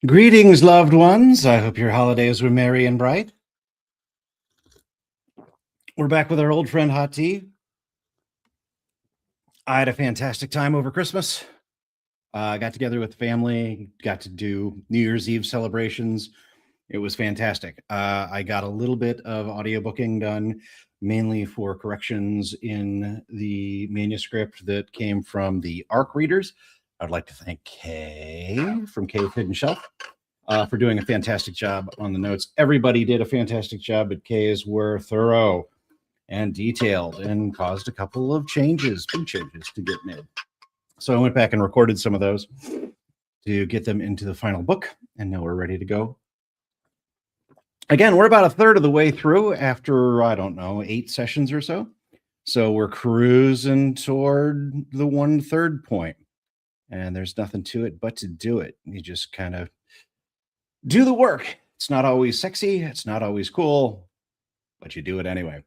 Greetings, loved ones. I hope your holidays were merry and bright. We're back with our old friend Hot Tea. I had a fantastic time over Christmas. Got together with the family, got to do New Year's Eve celebrations. It was fantastic. I got a little bit of audiobooking done, mainly for corrections in the manuscript that came from the ARC readers. I'd like to thank Kay from Cave Hidden Shelf for doing a fantastic job on the notes. Everybody did a fantastic job, but Kay's were thorough and detailed and caused a couple of changes, big changes to get made. So I went back and recorded some of those to get them into the final book, and now we're ready to go. Again, we're about a third of the way through after, I don't know, 8 sessions or so. So we're cruising toward the 1/3 point, and there's nothing to it but to do it. You just kind of do the work. It's not always sexy, it's not always cool, but you do it anyway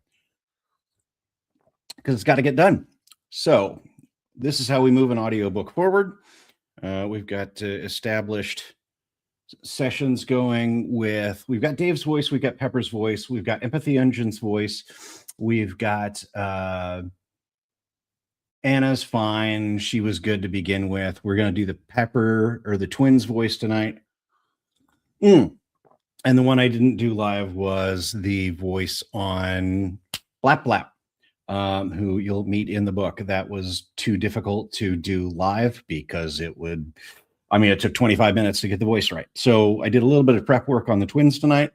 because it's got to get done. So this is how we move an audiobook forward. We've got established sessions going with, we've got Dave's voice, we've got Pepper's voice, we've got Empathy Engine's voice, we've got Anna's fine. She was good to begin with. We're going to do the Pepper or the twins voice tonight. And the one I didn't do live was the voice on Blap Blap, who you'll meet in the book. That was too difficult to do live because it took 25 minutes to get the voice right. So I did a little bit of prep work on the twins tonight.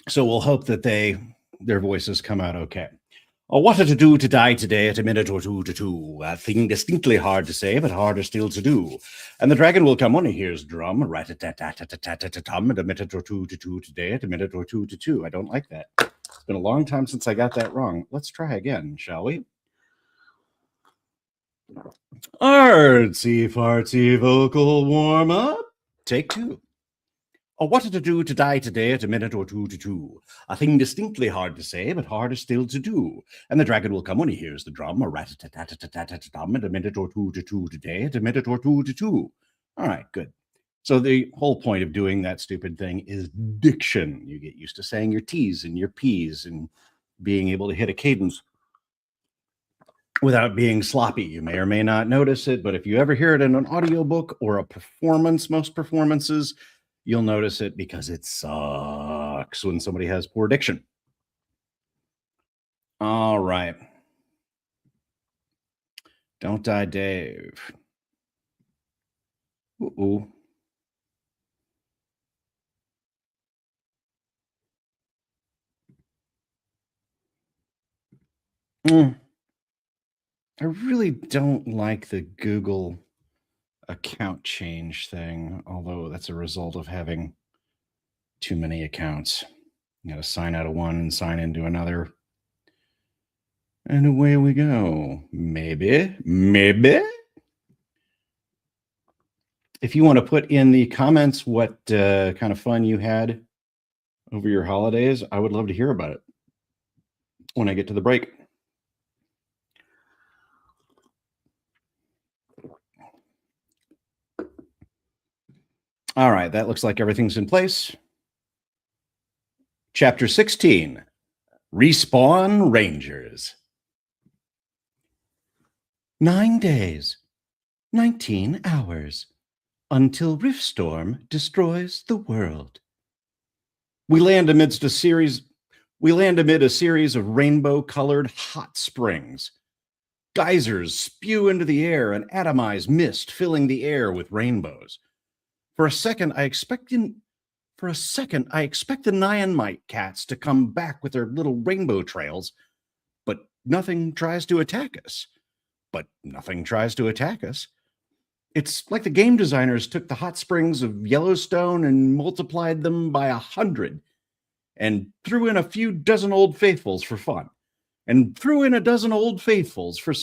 So we'll hope that their voices come out okay. What to do to die today at a minute or two to two? A thing distinctly hard to say, but harder still to do. And the dragon will come when he hears drum, rat-a-tat-tat-tat-tat-tat-tum, at a minute or two to two today at a minute or two to two. I don't like that. It's been a long time since I got that wrong. Let's try again, shall we? Artsy fartsy vocal warm up. Take 2. What to do to die today at a minute or two to two? A thing distinctly hard to say, but harder still to do. And the dragon will come when he hears the drum, a rat-a-tat-tat-tat-tat-tum, at a minute or two to two today at a minute or two to two. All right, good. So the whole point of doing that stupid thing is diction. You get used to saying your T's and your P's and being able to hit a cadence without being sloppy. You may or may not notice it, but if you ever hear it in an audiobook or a performance, most performances, you'll notice it because it sucks when somebody has poor diction. All right. Don't die, Dave. Uh-oh. I really don't like the Google account change thing, although that's a result of having too many accounts. You got to sign out of one and sign into another. And away we go. Maybe. If you want to put in the comments what kind of fun you had over your holidays, I would love to hear about it when I get to the break. All right, that looks like everything's in place. Chapter 16, Respawn Rangers. 9 days, 19 hours, until Riftstorm destroys the world. We land amid a series of rainbow-colored hot springs. Geysers spew into the air, an atomized mist filling the air with rainbows. For a second, I expect the Nyanmite cats to come back with their little rainbow trails, but nothing tries to attack us. It's like the game designers took the hot springs of Yellowstone and multiplied them by 100 and threw in a few dozen old faithfuls for fun, and threw in a dozen old faithfuls for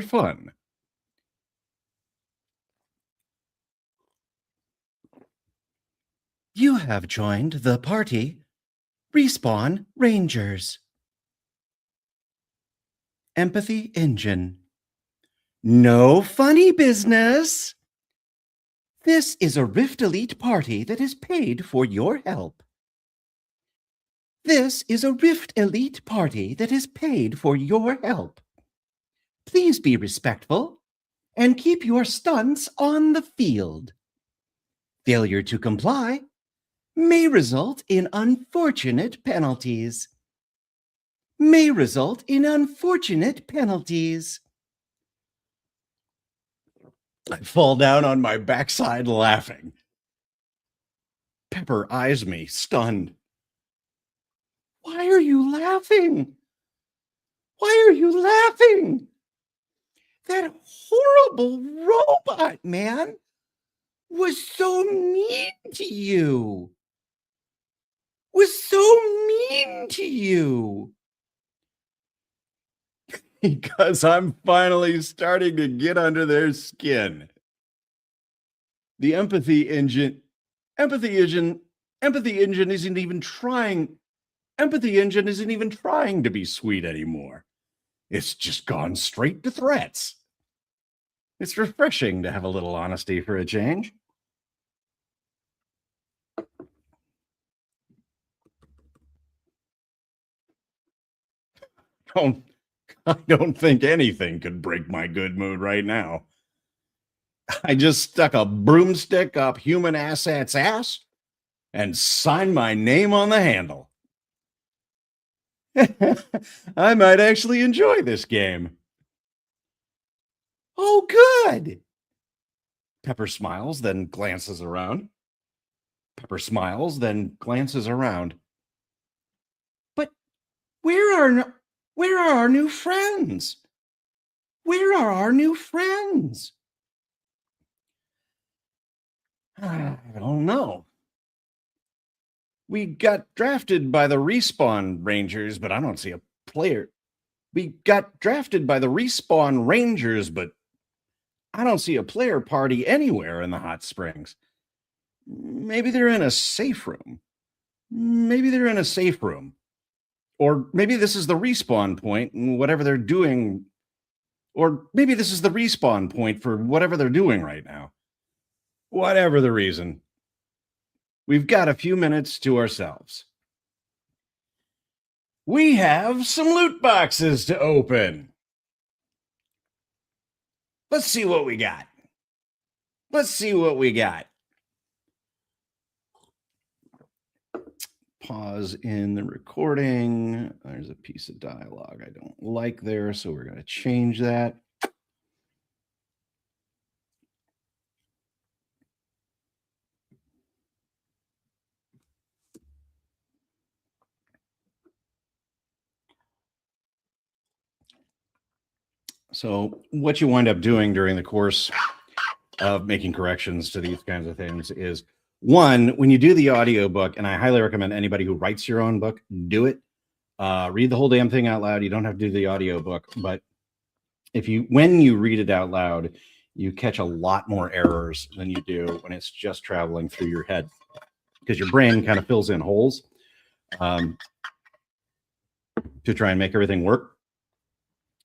fun. You have joined the party, Respawn Rangers. Empathy Engine. No funny business. This is a Rift Elite party that is paid for your help. This is a Rift Elite party that is paid for your help. Please be respectful and keep your stunts on the field. Failure to comply may result in unfortunate penalties. May result in unfortunate penalties. I fall down on my backside laughing. Pepper eyes me, stunned. Why are you laughing? Why are you laughing? That horrible robot man was so mean to you. Was so mean to you. Because I'm finally starting to get under their skin. The empathy engine isn't even trying. Empathy engine isn't even trying to be sweet anymore. It's just gone straight to threats. It's refreshing to have a little honesty for a change. I don't think anything could break my good mood right now. I just stuck a broomstick up human asset's ass and signed my name on the handle. I might actually enjoy this game. Oh, good. Pepper smiles, then glances around. Pepper smiles, then glances around. But where are our new friends? Where are our new friends? I don't know. We got drafted by the Respawn Rangers, but I don't see a player. We got drafted by the Respawn Rangers, but I don't see a player party anywhere in the hot springs. Maybe they're in a safe room. Maybe they're in a safe room. Or maybe this is the respawn point and whatever they're doing. Or maybe this is the respawn point for whatever they're doing right now. Whatever the reason. We've got a few minutes to ourselves. We have some loot boxes to open. Let's see what we got. Let's see what we got. Pause in the recording. There's a piece of dialogue I don't like there, so we're going to change that. So what you wind up doing during the course of making corrections to these kinds of things is, one, when you do the audiobook, and I highly recommend anybody who writes your own book, do it. Read the whole damn thing out loud. You don't have to do the audiobook, but when you read it out loud, you catch a lot more errors than you do when it's just traveling through your head, because your brain kind of fills in holes to try and make everything work.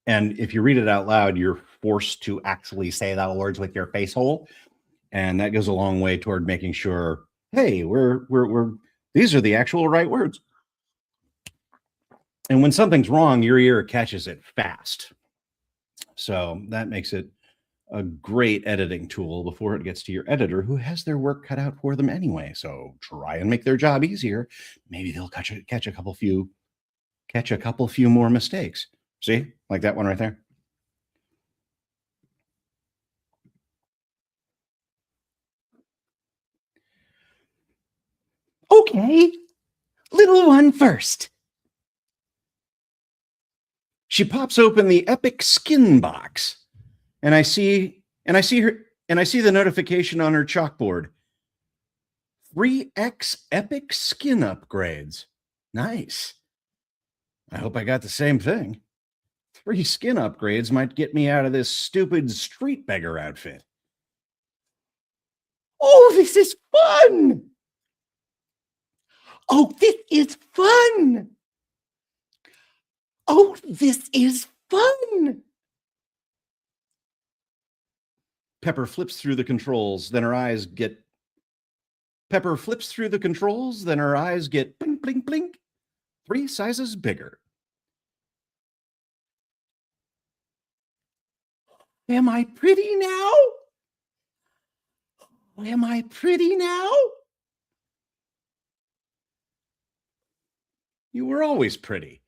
And if you read it out loud, you're forced to actually say the words with your face hole. And that goes a long way toward making sure, hey, these are the actual right words. And when something's wrong, your ear catches it fast. So that makes it a great editing tool before it gets to your editor, who has their work cut out for them anyway. So try and make their job easier. Maybe they'll catch a couple few more mistakes. See, like that one right there. Okay, little one first. She pops open the Epic Skin box, and I see the notification on her chalkboard. 3x Epic Skin upgrades. Nice. I hope I got the same thing. 3 skin upgrades might get me out of this stupid street beggar outfit. Oh, this is fun! Oh, this is fun! Oh, this is fun. Pepper flips through the controls, then her eyes get Pepper flips through the controls, then her eyes get blink, blink, blink, 3 sizes bigger. Am I pretty now? Am I pretty now? You were always pretty.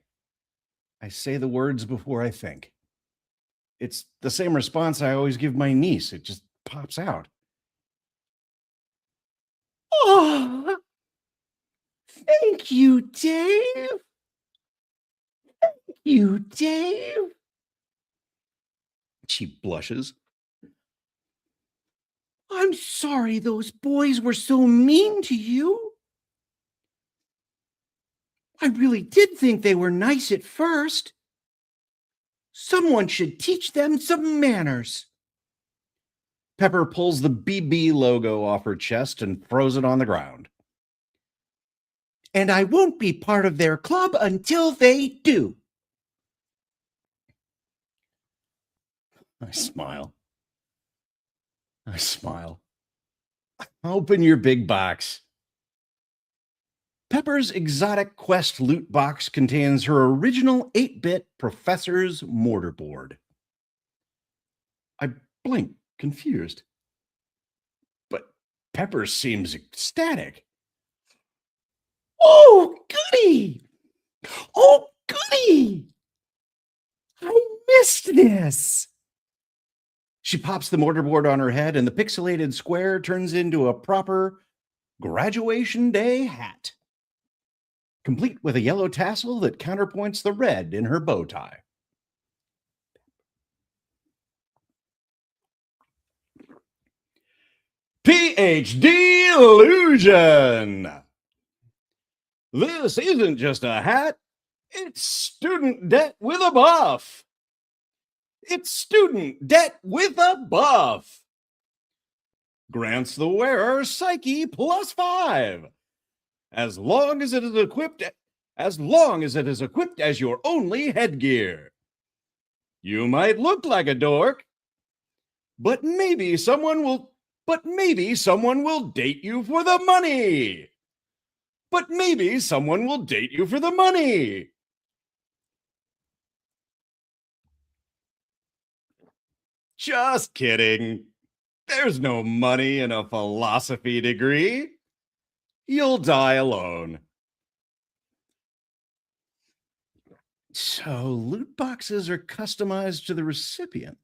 I say the words before I think. It's the same response I always give my niece. It just pops out. Oh, thank you, Dave. Thank you, Dave. She blushes. I'm sorry those boys were so mean to you. I really did think they were nice at first. Someone should teach them some manners. Pepper pulls the BB logo off her chest and throws it on the ground. And I won't be part of their club until they do. I smile. Open your big box. Pepper's Exotic Quest loot box contains her original 8-bit Professor's mortarboard. I blink, confused. But Pepper seems ecstatic. Oh, goody! Oh, goody! I missed this! She pops the mortarboard on her head, and the pixelated square turns into a proper graduation day hat, complete with a yellow tassel that counterpoints the red in her bow tie. PhD illusion! This isn't just a hat, it's student debt with a buff. It's student debt with a buff. Grants the wearer Psyche +5. As long as it is equipped as your only headgear. You might look like a dork, but maybe someone will date you for the money. Just kidding. There's no money in a philosophy degree. You'll die alone. So loot boxes are customized to the recipient.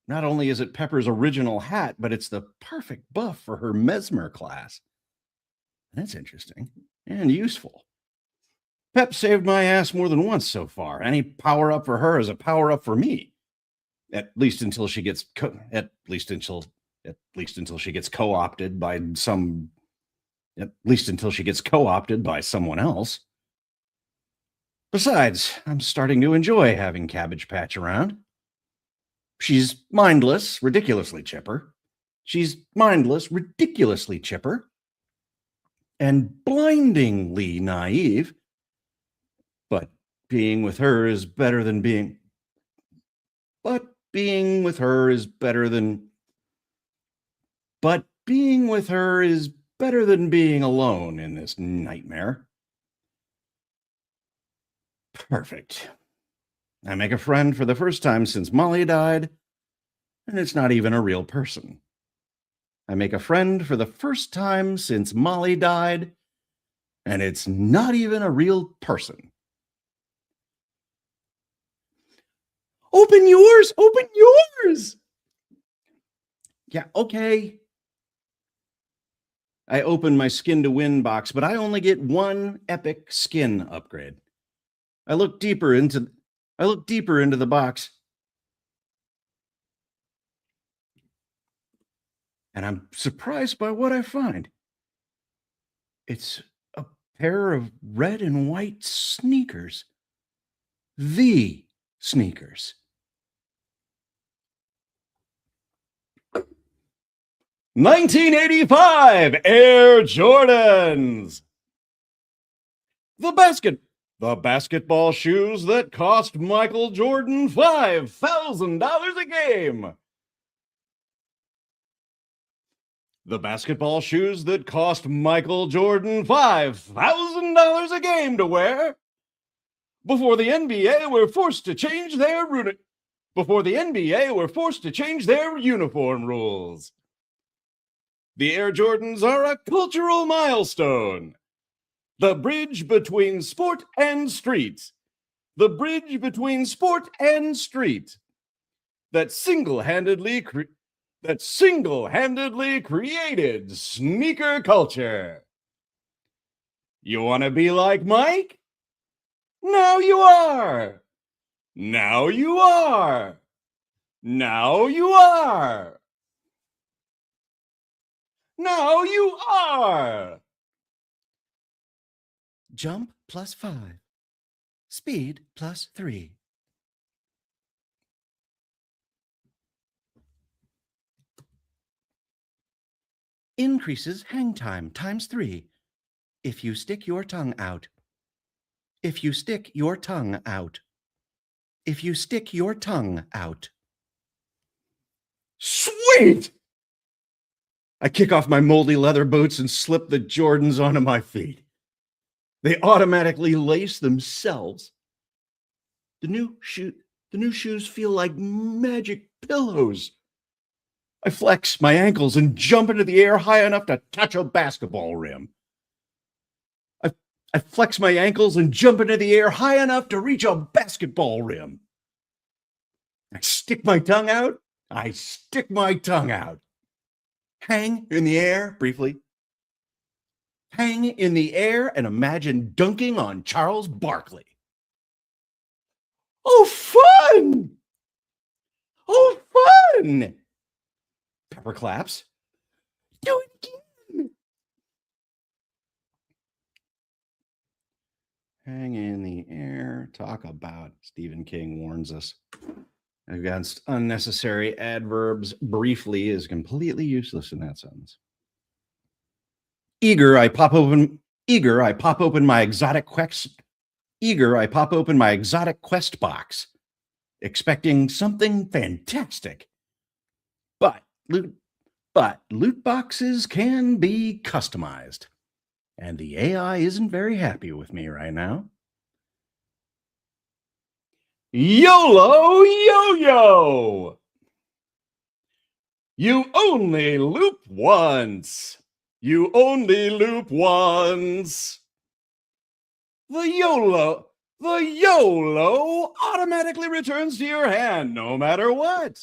Not only is it Pepper's original hat, but it's the perfect buff for her Mesmer class. That's interesting and useful. Pep saved my ass more than once so far. Any power up for her is a power up for me. At least until she gets co-opted by someone else. Besides, I'm starting to enjoy having Cabbage Patch around. She's mindless, ridiculously chipper. And blindingly naive. But being with her is better than being alone in this nightmare. Perfect. I make a friend for the first time since Molly died, and it's not even a real person. I make a friend for the first time since Molly died, and it's not even a real person. Open yours! Open yours! Yeah, okay. I open my Skin to Win box, but I only get one epic skin upgrade. I look deeper into the box, and I'm surprised by what I find. It's a pair of red and white sneakers. The sneakers. '85 Air Jordans. The The basketball shoes that cost Michael Jordan $5,000 a game. The basketball shoes that cost Michael Jordan $5,000 a game to wear. Before the NBA were forced to change their uniform rules. The Air Jordans are a cultural milestone. The bridge between sport and street. The bridge between sport and street. That single-handedly created sneaker culture. You want to be like Mike? Now you are. Now you are. Now you are. Now you are. Jump +5. Speed +3. Increases hang time ×3 if you stick your tongue out. If you stick your tongue out. If you stick your tongue out. Sweet! I kick off my moldy leather boots and slip the Jordans onto my feet. They automatically lace themselves. The new shoes feel like magic pillows. I flex my ankles and jump into the air high enough to touch a basketball rim. I flex my ankles and jump into the air high enough to reach a basketball rim. I stick my tongue out. Hang in the air briefly. Hang in the air and imagine dunking on Charles Barkley. Oh, fun! Oh, fun! Pepper claps. Do it again. Hang in the air. Talk about Stephen King warns us against unnecessary adverbs. Briefly is completely useless in that sentence. Eager, I pop open my exotic quest box, expecting something fantastic. But loot boxes can be customized, and the AI isn't very happy with me right now. YOLO Yo-Yo! You only loop once. You only loop once. The YOLO automatically returns to your hand no matter what.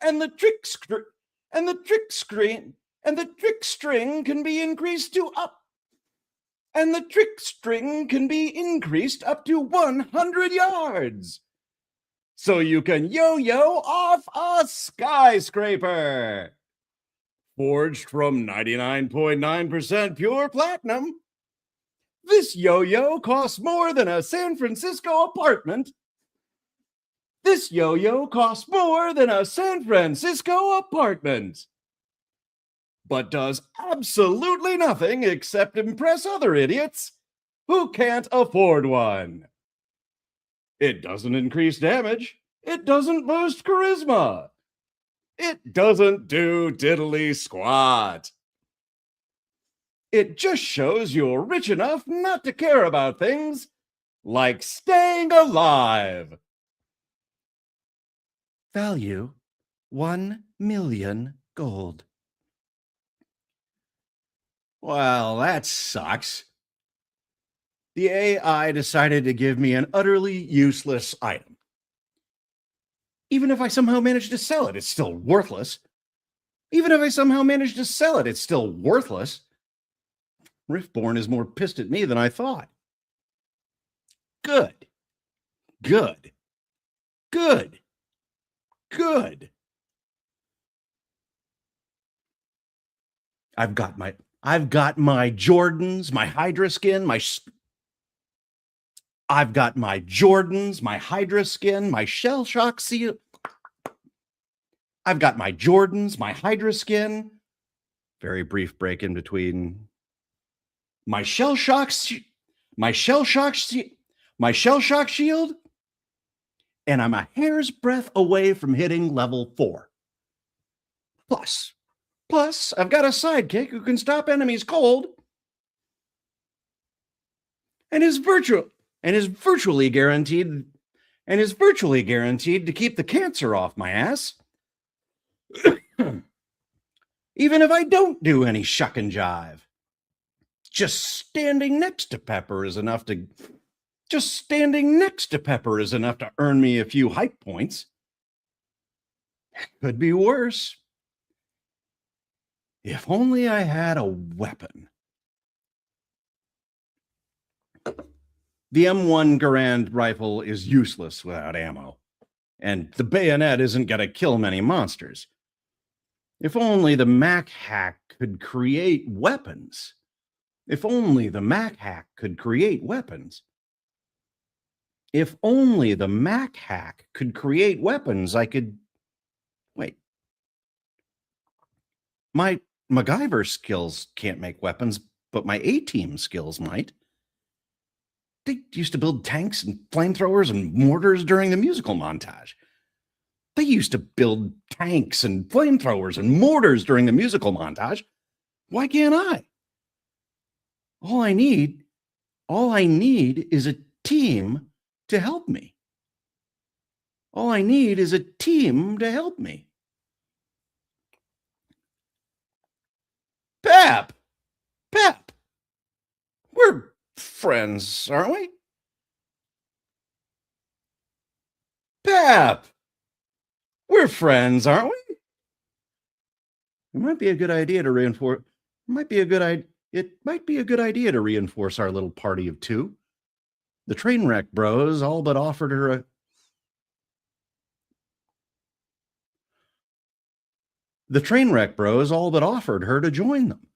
And the trick string can be increased up to 100 yards. So you can yo-yo off a skyscraper. Forged from 99.9% pure platinum, this yo-yo costs more than a San Francisco apartment. But does absolutely nothing except impress other idiots who can't afford one. It doesn't increase damage. It doesn't boost charisma. It doesn't do diddly squat. It just shows you're rich enough not to care about things like staying alive. Value 1 million gold. Well, that sucks. The AI decided to give me an utterly useless item. Even if I somehow manage to sell it, it's still worthless. Riftborn is more pissed at me than I thought. Good. I've got my Jordans, my Hydra skin, I've got my Jordans, my Hydra skin, my shell shock seal. I've got my Jordans, my Hydra skin. Very brief break in between. My shell shock my shell shock, my shell shock shield, and I'm a hair's breadth away from hitting level 4. Plus, I've got a sidekick who can stop enemies cold and is virtually guaranteed to keep the cancer off my ass. Even if I don't do any shuck and jive. Just standing next to Pepper is enough to earn me a few hype points. Could be worse. If only I had a weapon. The M1 Garand rifle is useless without ammo, and the bayonet isn't going to kill many monsters. If only the Mac hack could create weapons. If only the Mac hack could create weapons. If only the Mac hack could create weapons, I could... Wait. My MacGyver skills can't make weapons, but my A-team skills might. They used to build tanks and flamethrowers and mortars during the musical montage. They used to build tanks and flamethrowers and mortars during the musical montage. Why can't I? All I need is a team to help me. All I need is a team to help me. Pep! We're friends, aren't we? Pep! We're friends, aren't we? It might be a good idea to reinforce. It might be a good idea to reinforce our little party of 2. The Trainwreck Bros all but offered her a. The Trainwreck Bros all but offered her to join them.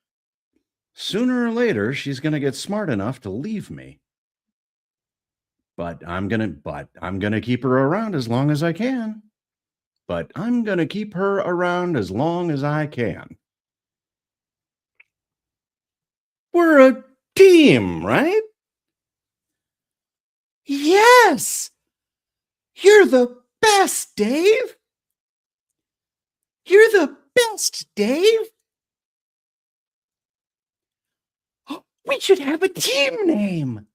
Sooner or later, she's going to get smart enough to leave me. But I'm going to keep her around as long as I can. We're a team, right? Yes! You're the best, Dave! You're the best, Dave! We should have a team name!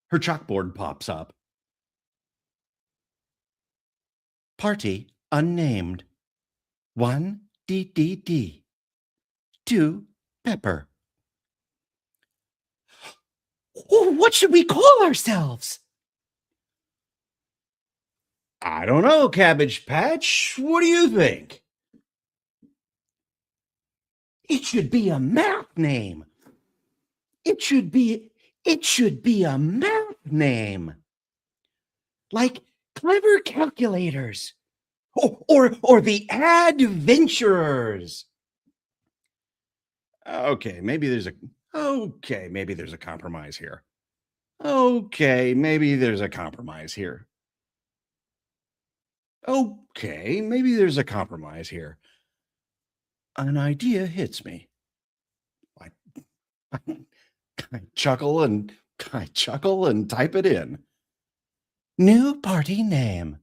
Her chalkboard pops up. Party unnamed. 1 DDD. 2 Pepper. Oh, what should we call ourselves? I don't know, Cabbage Patch. What do you think? It should be a math name. It should be a math name. Like Clever Calculators. Or the Adventurers. Okay, maybe there's a compromise here. An idea hits me. I chuckle and type it in. New party name.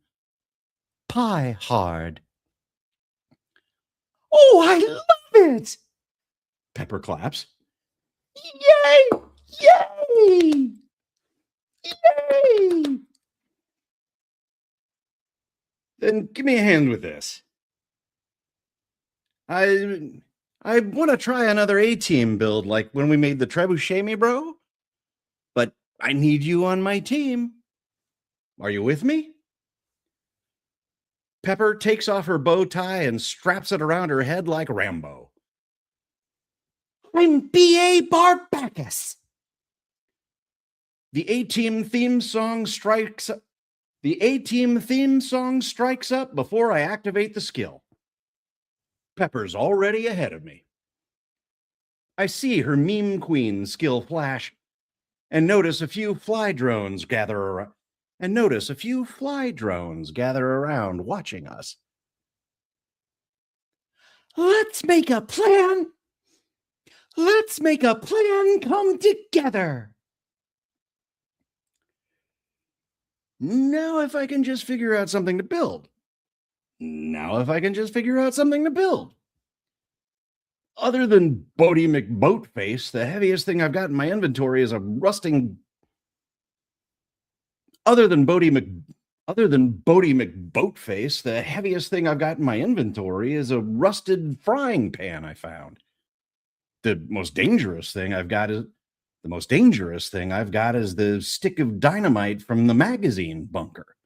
Pie Hard. Oh, I love it! Pepper claps. Yay! Yay! Yay! Then give me a hand with this. I want to try another A-team build like when we made the Trebuchet Me Bro, but I need you on my team. Are you with me? Pepper takes off her bow tie and straps it around her head like Rambo. I'm B.A. Barbacus. The A-team theme song strikes up before I activate the skill. Pepper's already ahead of me. I see her meme queen skill flash and notice a few fly drones gather around watching us. Let's make a plan. Let's make a plan come together. Now, if I can just figure out something to build. Now, if I can just figure out something to build. Other than Bodie McBoatface, the heaviest thing I've got in my inventory is a rusting. Other than Bodie McBoatface, the heaviest thing I've got in my inventory is a rusted frying pan I found. The most dangerous thing I've got is the stick of dynamite from the magazine bunker.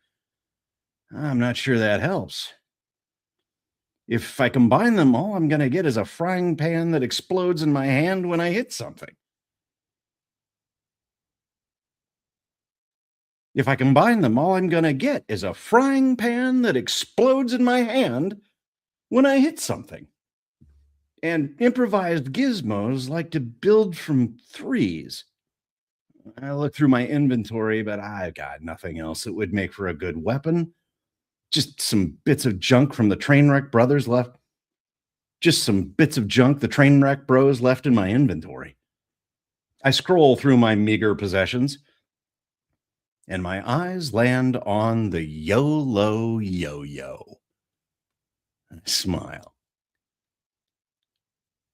I'm not sure that helps. If I combine them all, I'm going to get is a frying pan that explodes in my hand when I hit something. If I combine them, all I'm going to get is a frying pan that explodes in my hand when I hit something. And improvised gizmos like to build from threes. I look through my inventory, but I've got nothing else that would make for a good weapon. Just some bits of junk from the Trainwreck Brothers left. Just some bits of junk the Trainwreck Bros left in my inventory. I scroll through my meager possessions, and my eyes land on the YOLO yo-yo. I smile.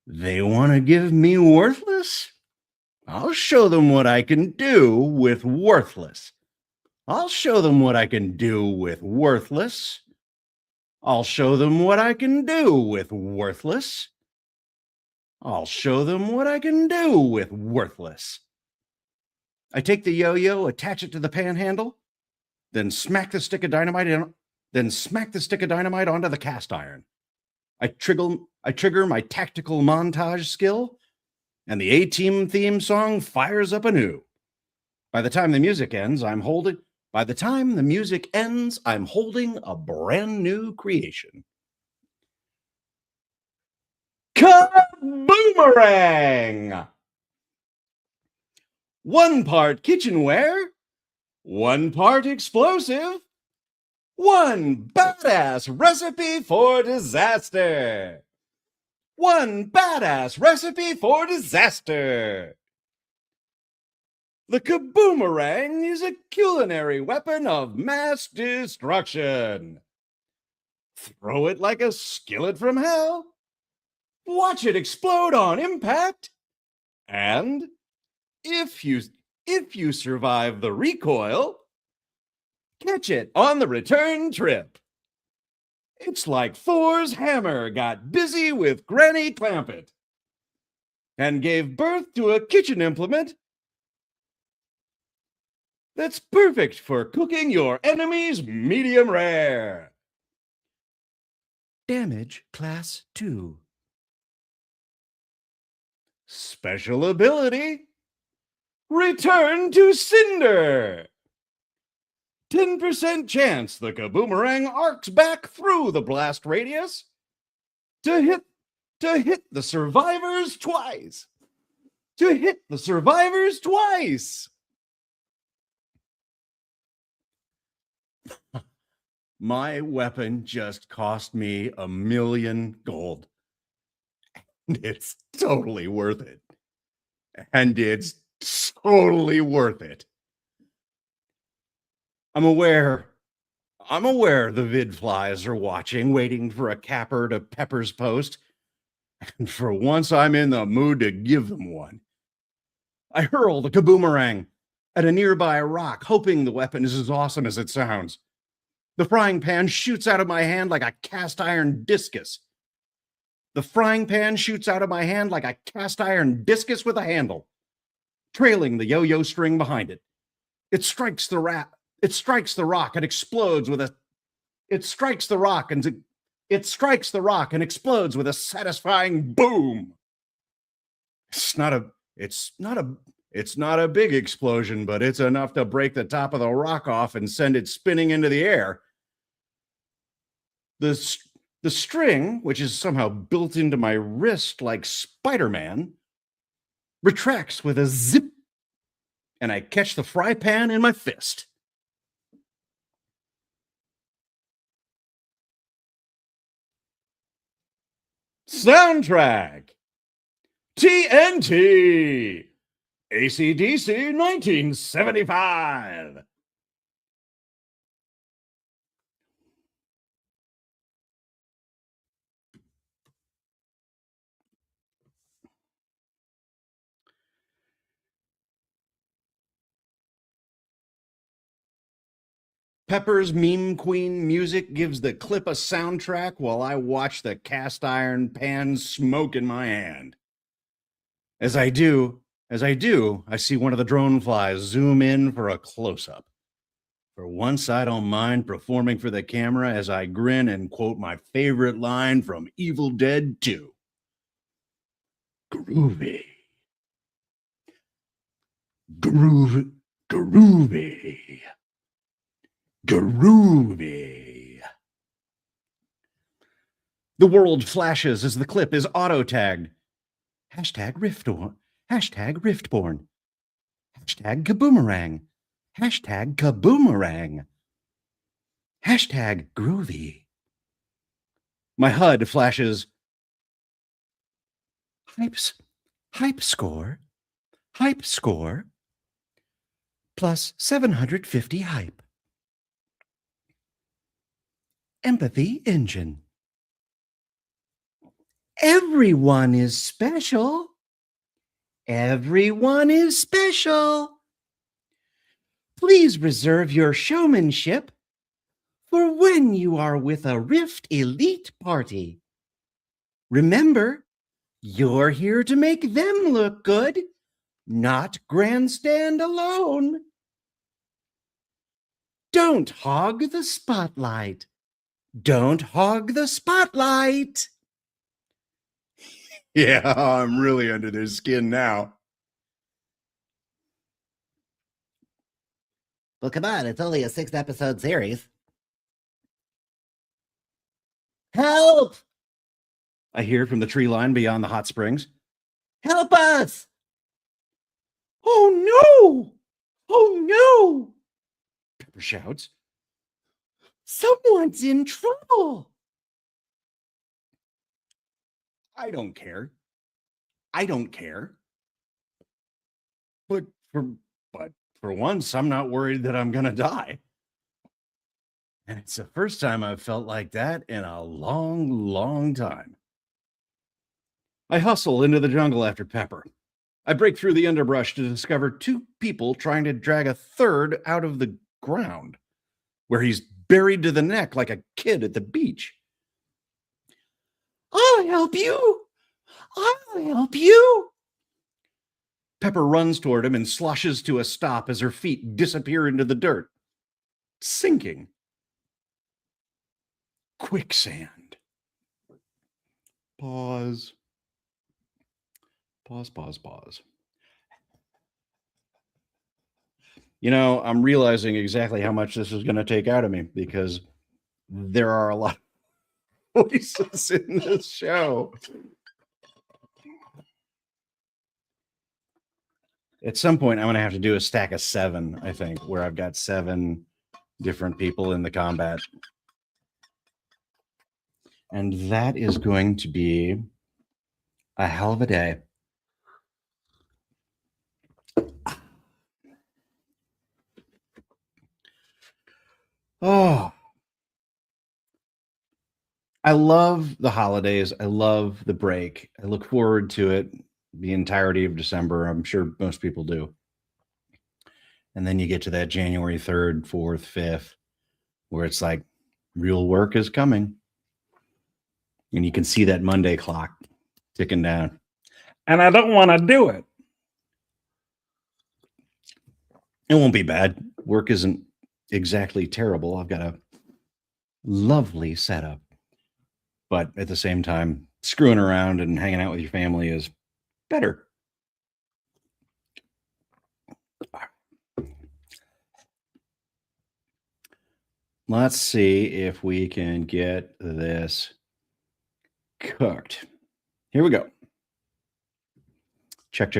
They want to give me worthless? I'll show them what I can do with worthless. I'll show them what I can do with worthless. I'll show them what I can do with worthless. I'll show them what I can do with worthless. I take the yo-yo, attach it to the panhandle, then smack the stick of dynamite onto the cast iron. I trigger my tactical montage skill, and the A-Team theme song fires up anew. By the time the music ends, I'm holding a brand new creation. Kaboomerang! 1 part kitchenware, 1 part explosive, 1 badass recipe for disaster. 1 badass recipe for disaster. The kaboomerang is a culinary weapon of mass destruction. Throw it like a skillet from hell. Watch it explode on impact. And if you survive the recoil, catch it on the return trip. It's like Thor's hammer got busy with Granny Clampett and gave birth to a kitchen implement that's perfect for cooking your enemies medium rare. Damage Class 2. Special ability, Return to Cinder. 10% chance the kaboomerang arcs back through the blast radius to hit the survivors twice. My weapon just cost me $1 million gold. And it's totally worth it. I'm aware the vid flies are watching, waiting for a capper to Pepper's post. And for once, I'm in the mood to give them one. I hurl the kaboomerang at a nearby rock, hoping the weapon is as awesome as it sounds. The frying pan shoots out of my hand like a cast iron discus. With a handle, trailing the yo-yo string behind it. It strikes the rock and explodes with a satisfying boom. It's not a big explosion, but it's enough to break the top of the rock off and send it spinning into the air. The string, which is somehow built into my wrist like Spider-Man, retracts with a zip, and I catch the fry pan in my fist. Soundtrack. TNT! AC/DC 1975. Pepper's Meme Queen music gives the clip a soundtrack while I watch the cast iron pan smoke in my hand. As I do, I see one of the drone flies zoom in for a close up. For once, I don't mind performing for the camera as I grin and quote my favorite line from Evil Dead 2. Groovy. Groovy. Groovy. The world flashes as the clip is auto-tagged. Hashtag Riftborn. Hashtag Riftborn. Hashtag Kaboomerang. Hashtag Kaboomerang. Hashtag Groovy. My HUD flashes. Hype score. Hype score. Plus 750 hype. Empathy engine. Everyone is special. Everyone is special. Please reserve your showmanship for when you are with a Rift Elite party. Remember, you're here to make them look good, not grandstand alone. Don't hog the spotlight. Don't hog the spotlight. Yeah, I'm really under their skin now. Well, come on, it's only a 6-episode series. Help! I hear from the tree line beyond the hot springs. Help us! Oh no! Oh no! Pepper shouts. Someone's in trouble. I don't care. I don't care. But for once, I'm not worried that I'm gonna die. And it's the first time I've felt like that in a long, long time. I hustle into the jungle after Pepper. I break through the underbrush to discover two people trying to drag a third out of the ground, where he's buried to the neck like a kid at the beach. I'll help you. I'll help you. Pepper runs toward him and sloshes to a stop as her feet disappear into the dirt. Sinking. Quicksand. Pause. Pause. You know, I'm realizing exactly how much this is going to take out of me because there are a lot of voices in this show. At some point, I'm going to have to do a stack of 7, I think, where I've got 7 different people in the combat. And that is going to be a hell of a day. Oh, I love the holidays. I love the break. I look forward to it the entirety of December. I'm sure most people do. And then you get to that January 3rd, 4th, 5th, where it's like real work is coming. And you can see that Monday clock ticking down. And I don't want to do it. It won't be bad. Work isn't exactly terrible. I've got a lovely setup. But at the same time, screwing around and hanging out with your family is better. Let's see if we can get this cooked. Here we go. Check.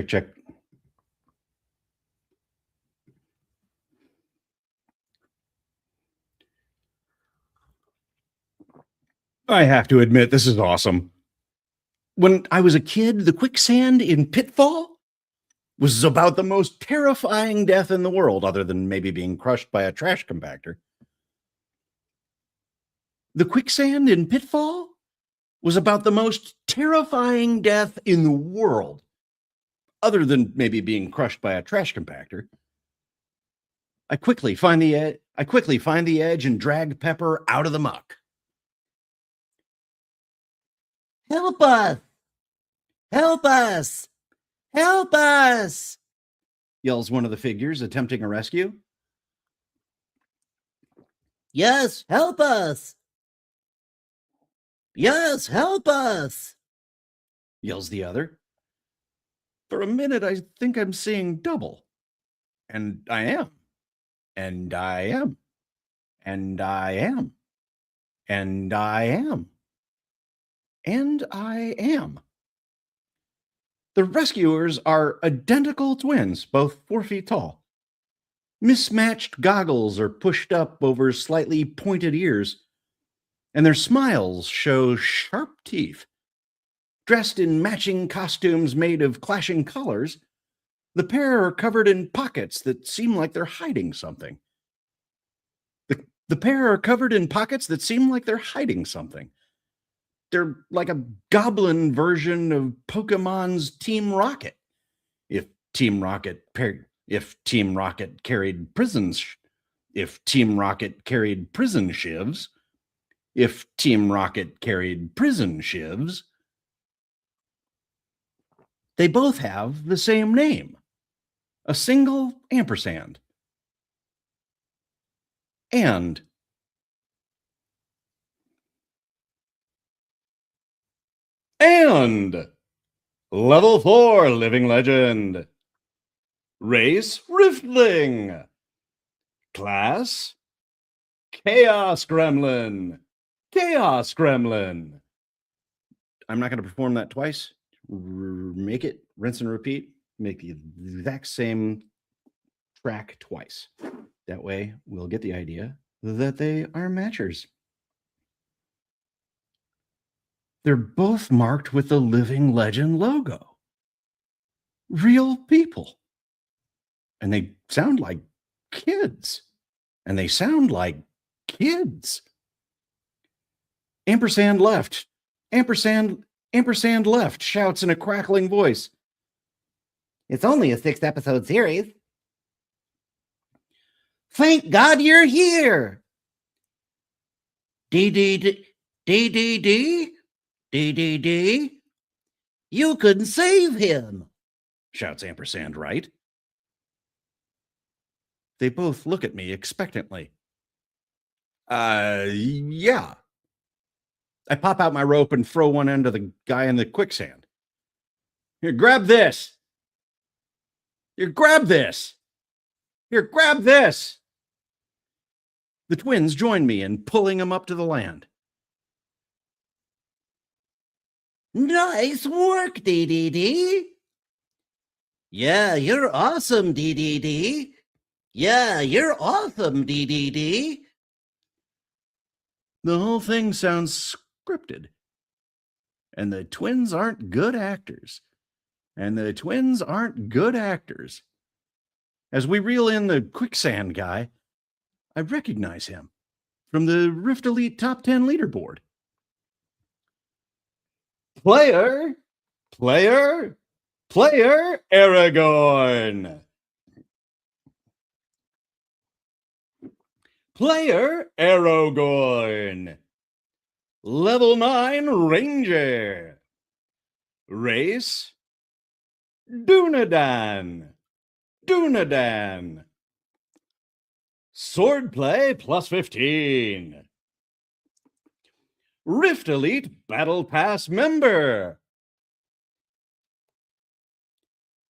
I have to admit, this is awesome. When I was a kid, the quicksand in Pitfall was about the most terrifying death in the world, other than maybe being crushed by a trash compactor. The quicksand in Pitfall was about the most terrifying death in the world, other than maybe being crushed by a trash compactor. I quickly find the edge and drag Pepper out of the muck. Help us! Help us! Help us! Yells one of the figures attempting a rescue. Yes, help us! Yes, help us! Yells the other. For a minute, I think I'm seeing double. And I am. And I am. And I am. And I am. And I am. The rescuers are identical twins, both 4 feet tall. Mismatched goggles are pushed up over slightly pointed ears, and their smiles show sharp teeth. Dressed in matching costumes made of clashing colors, the pair are covered in pockets that seem like they're hiding something. The pair are covered in pockets that seem like they're hiding something. They're like a goblin version of Pokemon's Team Rocket. If Team Rocket carried prison shivs, if Team Rocket carried prison shivs, they both have the same name, a single ampersand. And level 4 living legend. Race Riftling. Class Chaos Gremlin. Chaos Gremlin. I'm not going to perform that twice. Make it, rinse and repeat. Make the exact same track twice. That way we'll get the idea that they are matchers. They're both marked with the Living Legend logo. Real people. And they sound like kids. Ampersand left. Ampersand left, shouts in a crackling voice. It's only a 6-episode series. Thank God you're here! DDD? You couldn't save him! Shouts Ampersand right. They both look at me expectantly. Yeah. I pop out my rope and throw one end to the guy in the quicksand. Here, grab this. Here, grab this. Here, grab this. The twins join me in pulling him up to the land. Nice work, DDD. Yeah, you're awesome, DDD. Yeah, you're awesome, DDD. The whole thing sounds scripted. And the twins aren't good actors. As we reel in the quicksand guy, I recognize him from the Rift Elite Top 10 leaderboard. Player Aragorn. Player Aragorn. Level 9 Ranger. Race Dunedain. Swordplay plus 15. Rift Elite Battle Pass member.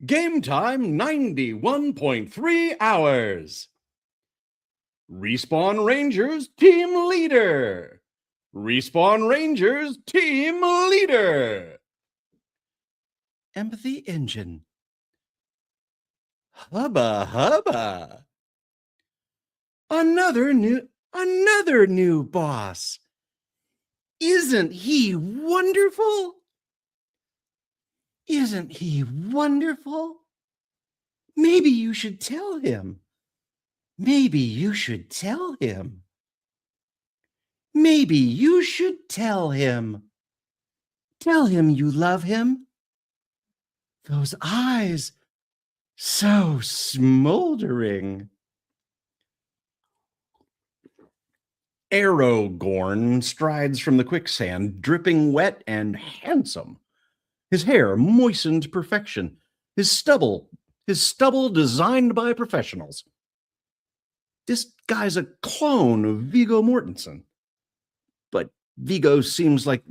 Game time 91.3 hours. Respawn Rangers team leader. Empathy engine. Hubba. Another new boss. Isn't he wonderful? Isn't he wonderful? Maybe you should tell him. Maybe you should tell him. Maybe you should tell him. Tell him you love him. Those eyes, so smoldering. Aragorn strides from the quicksand, dripping wet and handsome. His hair moistened to perfection. His stubble designed by professionals. This guy's a clone of Viggo Mortensen. But Viggo seems like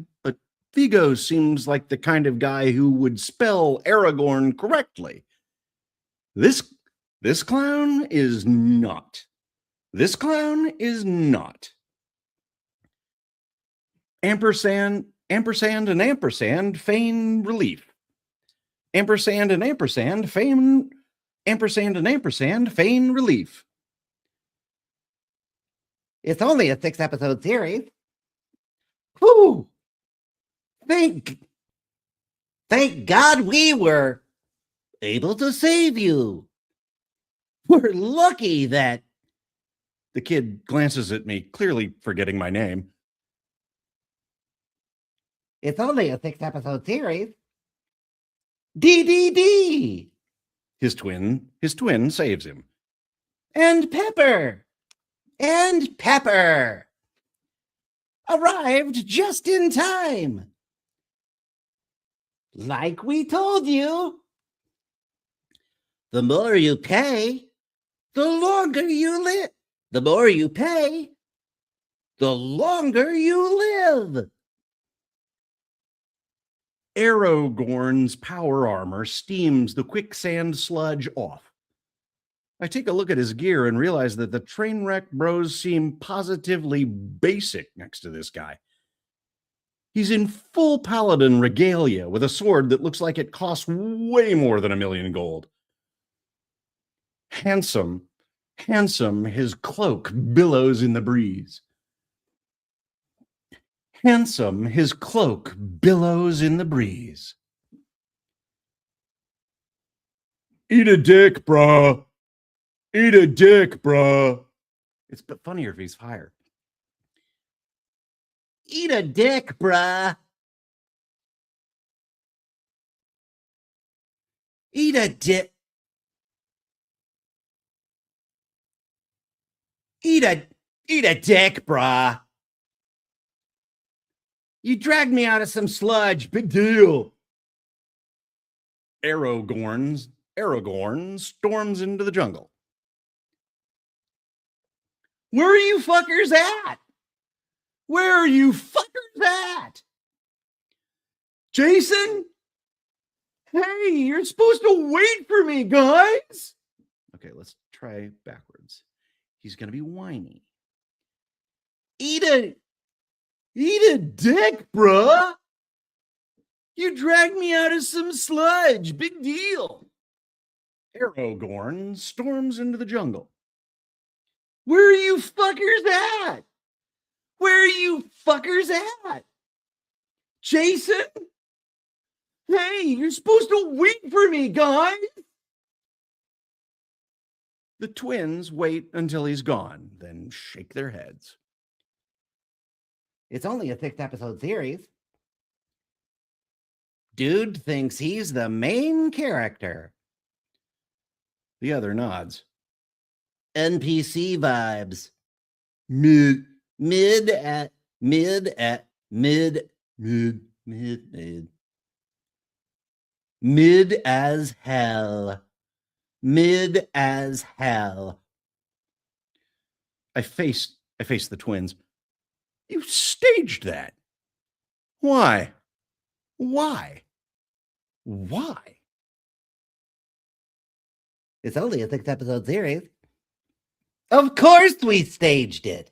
the kind of guy who would spell Aragorn correctly. This clown is not. This clown is not. Ampersand, ampersand, and ampersand feign relief. Ampersand and ampersand feign relief. It's only a 6-episode series. Whew. Thank God we were able to save you. We're lucky that The kid glances at me, clearly forgetting my name. it's only a 6-episode series. DDD His twin saves him. and Pepper arrived just in time. Like we told you, the more you pay, the longer you live. The more you pay, the longer you live. Aragorn's power armor steams the quicksand sludge off. I take a look at his gear and realize that the Trainwreck Bros seem positively basic next to this guy. He's in full paladin regalia with a sword that looks like it costs way more than 1,000,000 gold. Handsome, his cloak billows in the breeze. Handsome, his cloak billows in the breeze. Eat a dick, bruh. Eat a dick, bruh. It's funnier if he's higher. Eat a dick, bruh. Eat a dick. Eat a dick, bruh. You dragged me out of some sludge. Big deal. Aragorn storms into the jungle. Where are you fuckers at? Where are you fuckers at? Jason? Hey, you're supposed to wait for me, guys. Okay, let's try backwards. He's going to be whiny. Eat a dick, bruh. You dragged me out of some sludge. Big deal. Aragorn storms into the jungle. Where are you fuckers at? Where are you fuckers at? Jason? Hey, you're supposed to wait for me, guys. The twins wait until he's gone, then shake their heads. It's only a 6-episode series. Dude thinks he's the main character. The other nods. NPC vibes. Mid. Mid as hell. Mid as hell. I face the twins. You staged that. Why? It's only a 6-episode series. Of course we staged it.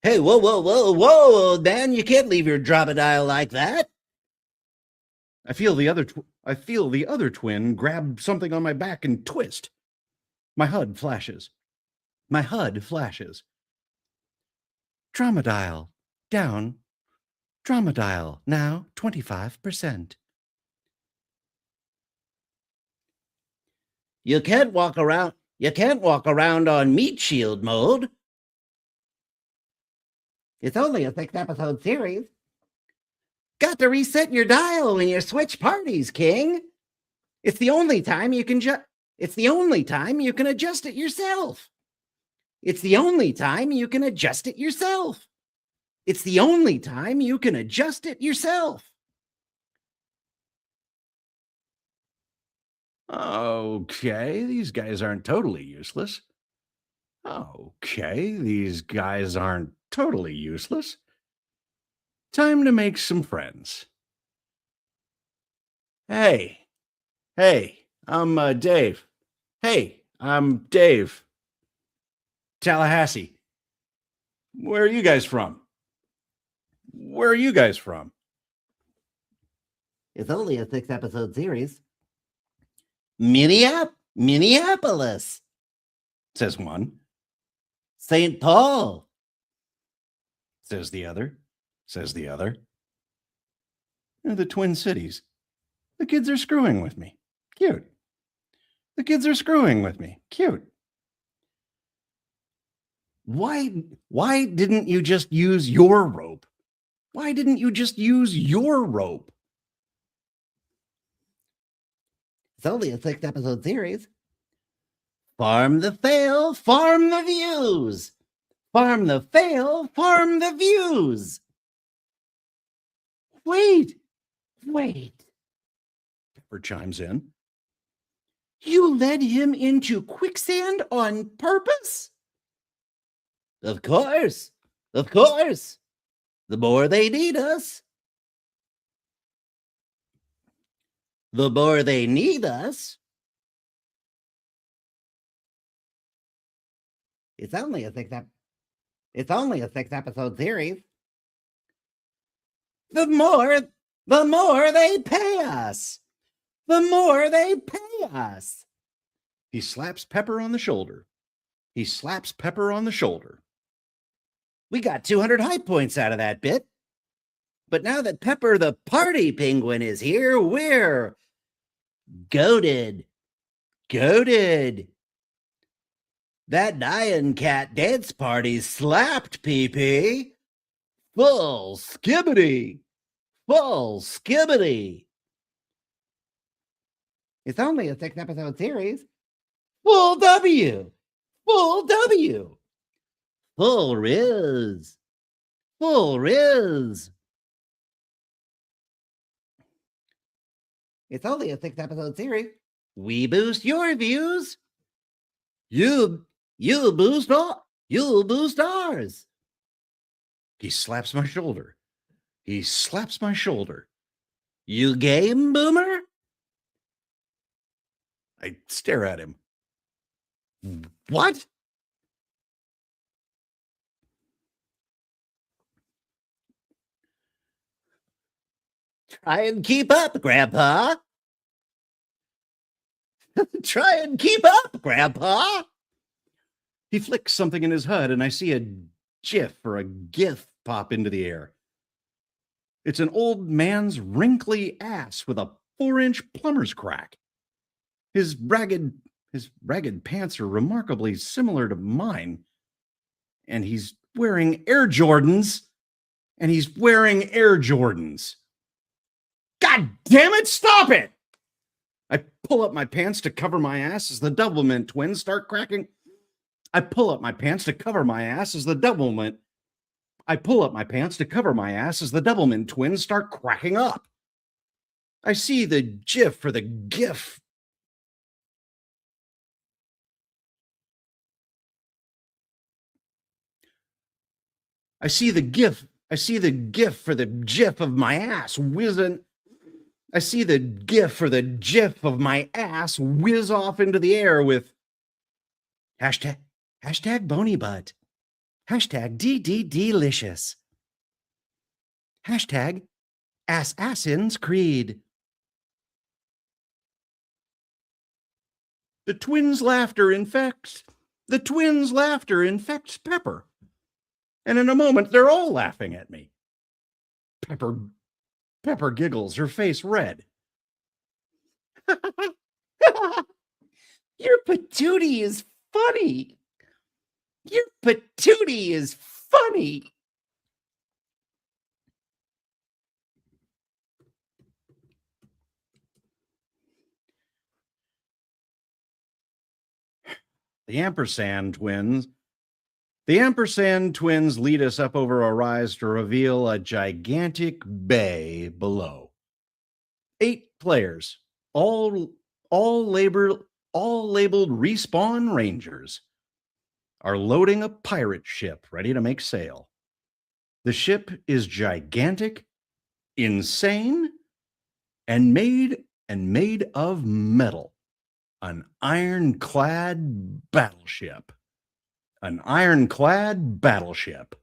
Hey, whoa, Dan, you can't leave your Dromedile like that. I feel the other twin grab something on my back and twist. My HUD flashes. Dromedile down. Dromedile now 25%. You can't walk around. You can't walk around on meat shield mode. It's only a 6-episode series. Got to reset your dial when you switch parties, King. It's the only time you can It's the only time you can adjust it yourself. It's the only time you can adjust it yourself. It's the only time you can adjust it yourself. Okay, these guys aren't totally useless. Okay, these guys aren't totally useless. Time to make some friends. Hey, I'm Dave. Hey, I'm Dave. Tallahassee. Where are you guys from? Where are you guys from? It's only a 6-episode series. Minneapolis, Says one. St. Paul, Says the other. Says the other. They're the Twin Cities. The kids are screwing with me. Cute. The kids are screwing with me. Cute. Why didn't you just use your rope? Why didn't you just use your rope? It's only a 6-episode series. Farm the fail, farm the views. Farm the fail, farm the views. Wait. Pepper chimes in. You led him into quicksand on purpose? Of course. The more they need us. The more they need us. It's only a 6-episode series. The more they pay us. The more they pay us. He slaps Pepper on the shoulder. He slaps Pepper on the shoulder. We got 200 high points out of that bit. But now that Pepper the party penguin is here, we're goated. That Nyan Cat dance party slapped, PP. Full skibbity. It's only a 6-episode series. Full W. Full Riz. It's only a 6-episode series. We boost your views. You boost ours. He slaps my shoulder. You game, Boomer? I stare at him. What? Try and keep up, Grandpa. He flicks something in his HUD, and I see a GIF or a GIF pop into the air. It's an old man's wrinkly ass with a 4-inch plumber's crack. His ragged pants are remarkably similar to mine. And he's wearing Air Jordans. God damn it, stop it! I pull up my pants to cover my ass as the Doublemint twins start cracking. I pull up my pants to cover my ass as the Doublemint twins start cracking up. I see the GIF for the GIF. I see the GIF for the GIF of my ass whizzing. I see the GIF for the GIF of my ass whiz off into the air with hashtag bony butt, hashtag DDDlicious, hashtag Assassin's Creed. The twins' laughter infects Pepper. And in a moment, they're all laughing at me. Pepper giggles, her face red. Your patootie is funny. Your patootie is funny. The ampersand twins. The ampersand twins lead us up over a rise to reveal a gigantic bay below. 8 players, all labeled Respawn Rangers, are loading a pirate ship ready to make sail. The ship is gigantic, insane, and made of metal. An ironclad battleship. An ironclad battleship.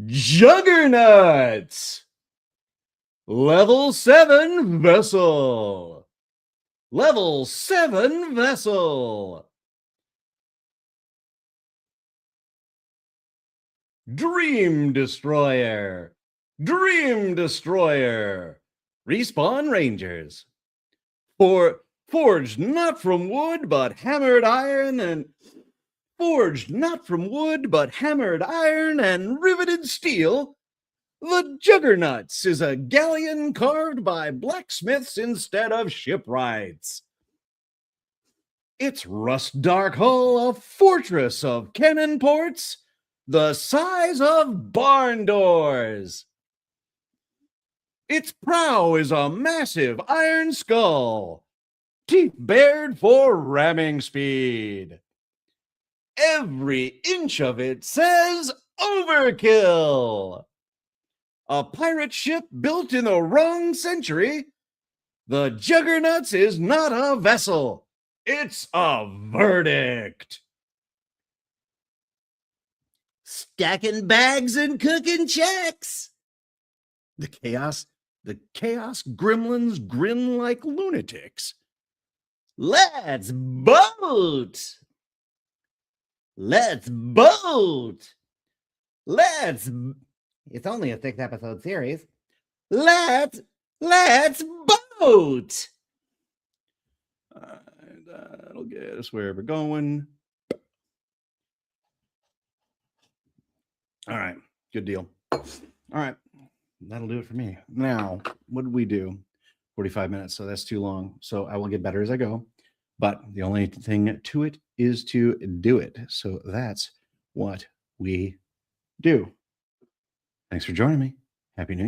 Juggernauts. Level 7 vessel. Level 7 vessel. Dream Destroyer. Dream Destroyer. Respawn Rangers. Forged not from wood, but hammered iron and riveted steel. The Juggernauts is a galleon carved by blacksmiths instead of shipwrights. Its rust-dark hull a fortress of cannon ports the size of barn doors. Its prow is a massive iron skull, teeth bared for ramming speed. Every inch of it says overkill. A pirate ship built in the wrong century. The Juggernauts is not a vessel. It's a verdict. Stacking bags and cooking checks. The chaos gremlins grin like lunatics. Let's boat. Let's boat. It's only a 6-episode series. Let's boat. That'll get us where we're going. All right, good deal. All right, that'll do it for me. Now, what did we do? 45 minutes, so that's too long. So I will get better as I go. But the only thing to it is to do it. So that's what we do. Thanks for joining me. Happy New Year.